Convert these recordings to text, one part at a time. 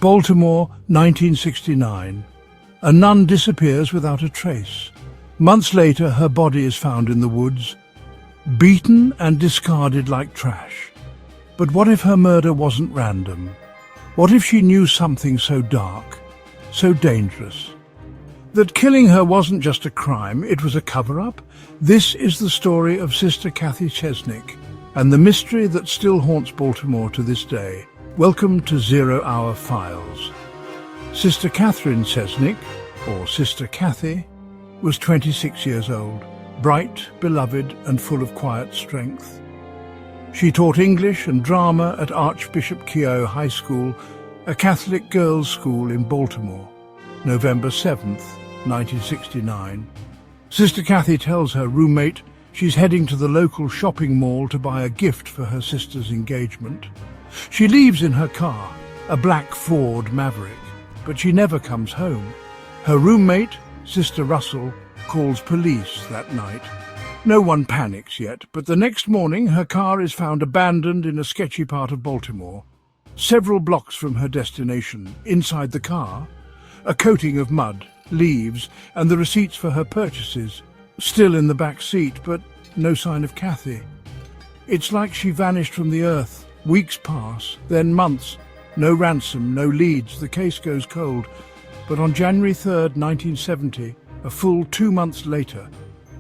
Baltimore, 1969. A nun disappears without a trace. Months later, her body is found in the woods, beaten and discarded like trash. But what if her murder wasn't random? What if she knew something so dark, so dangerous? That killing her wasn't just a crime, it was a cover-up? This is the story of Sister Cathy Cesnik and the mystery that still haunts Baltimore to this day. Welcome to 0 Hour Files. Sister Catherine Cesnik, or Sister Cathy, was 26 years old, bright, beloved and full of quiet strength. She taught English and drama at Archbishop Keough High School, a Catholic girls' school in Baltimore. November 7th, 1969. Sister Cathy tells her roommate she's heading to the local shopping mall to buy a gift for her sister's engagement. She leaves in her car, a black Ford Maverick, but she never comes home. Her roommate, Sister Russell, calls police that night. No one panics yet, but the next morning her car is found abandoned in a sketchy part of Baltimore. Several blocks from her destination, inside the car, a coating of mud, leaves, and the receipts for her purchases, still in the back seat, but no sign of Cathy. It's like she vanished from the earth. Weeks pass, then months. No ransom, no leads, the case goes cold. But on January 3rd, 1970, a full 2 months later,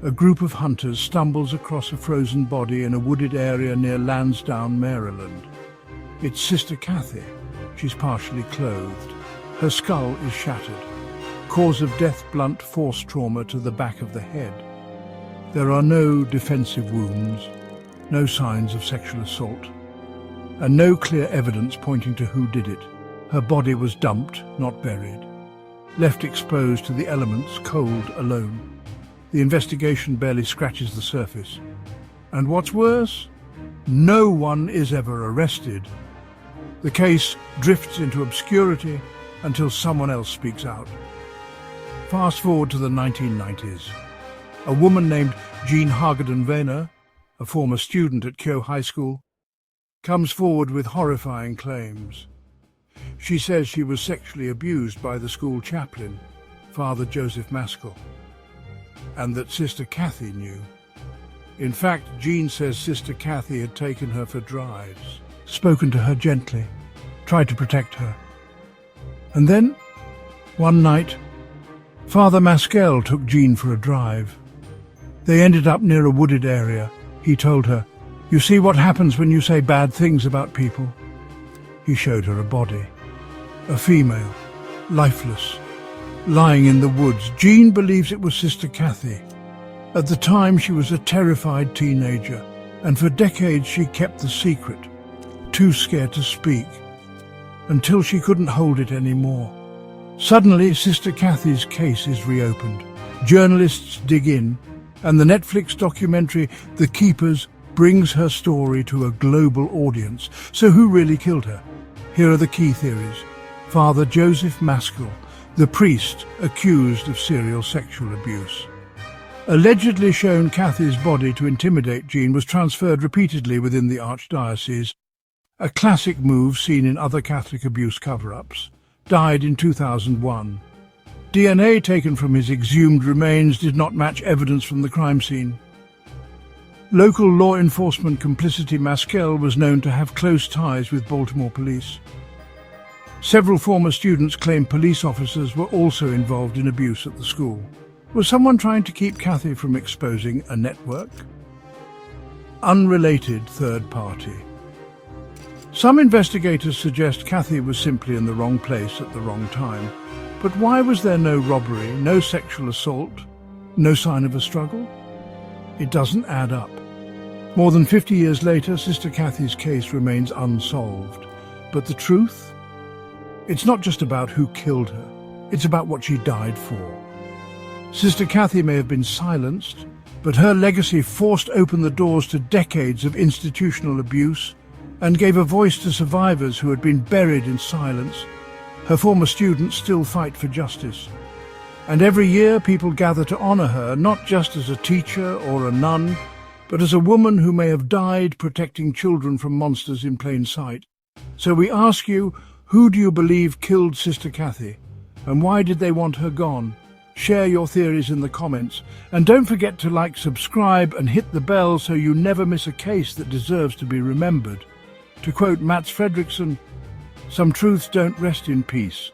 a group of hunters stumbles across a frozen body in a wooded area near Lansdowne, Maryland. It's Sister Cathy. She's partially clothed. Her skull is shattered. Cause of death: blunt force trauma to the back of the head. There are no defensive wounds, no signs of sexual assault, and no clear evidence pointing to who did it. Her body was dumped, not buried, left exposed to the elements, cold, alone. The investigation barely scratches the surface. And what's worse, no one is ever arrested. The case drifts into obscurity until someone else speaks out. Fast forward to the 1990s. A woman named Jean Hagedorn-Wehner, a former student at Keough High School, comes forward with horrifying claims. She says she was sexually abused by the school chaplain, Father Joseph Maskell, and that Sister Cathy knew. In fact, Jean says Sister Cathy had taken her for drives, spoken to her gently, tried to protect her. And then, one night, Father Maskell took Jean for a drive. They ended up near a wooded area. He told her, "You see what happens when you say bad things about people?" He showed her a body, a female, lifeless, lying in the woods. Jean believes it was Sister Cathy. At the time, she was a terrified teenager, and for decades she kept the secret, too scared to speak, until she couldn't hold it anymore. Suddenly, Sister Cathy's case is reopened. Journalists dig in, and the Netflix documentary The Keepers brings her story to a global audience. So who really killed her? Here are the key theories. Father Joseph Maskell, the priest accused of serial sexual abuse, allegedly shown Cathy's body to intimidate Jean, was transferred repeatedly within the archdiocese, a classic move seen in other Catholic abuse cover-ups. Died in 2001. DNA taken from his exhumed remains did not match evidence from the crime scene. Local law enforcement complicity: Maskell was known to have close ties with Baltimore police. Several former students claim police officers were also involved in abuse at the school. Was someone trying to keep Cathy from exposing a network? Unrelated third party. Some investigators suggest Cathy was simply in the wrong place at the wrong time. But why was there no robbery, no sexual assault, no sign of a struggle? It doesn't add up. More than 50 years later, Sister Cathy's case remains unsolved. But the truth? It's not just about who killed her, it's about what she died for. Sister Cathy may have been silenced, but her legacy forced open the doors to decades of institutional abuse and gave a voice to survivors who had been buried in silence. Her former students still fight for justice. And every year people gather to honor her, not just as a teacher or a nun, but as a woman who may have died protecting children from monsters in plain sight. So we ask you, Who do you believe killed Sister Cathy? And why did they want her gone? Share your theories in the comments. And don't forget to like, subscribe and hit the bell so you never miss a case that deserves to be remembered. To quote Mats Fredriksson, "Some truths don't rest in peace.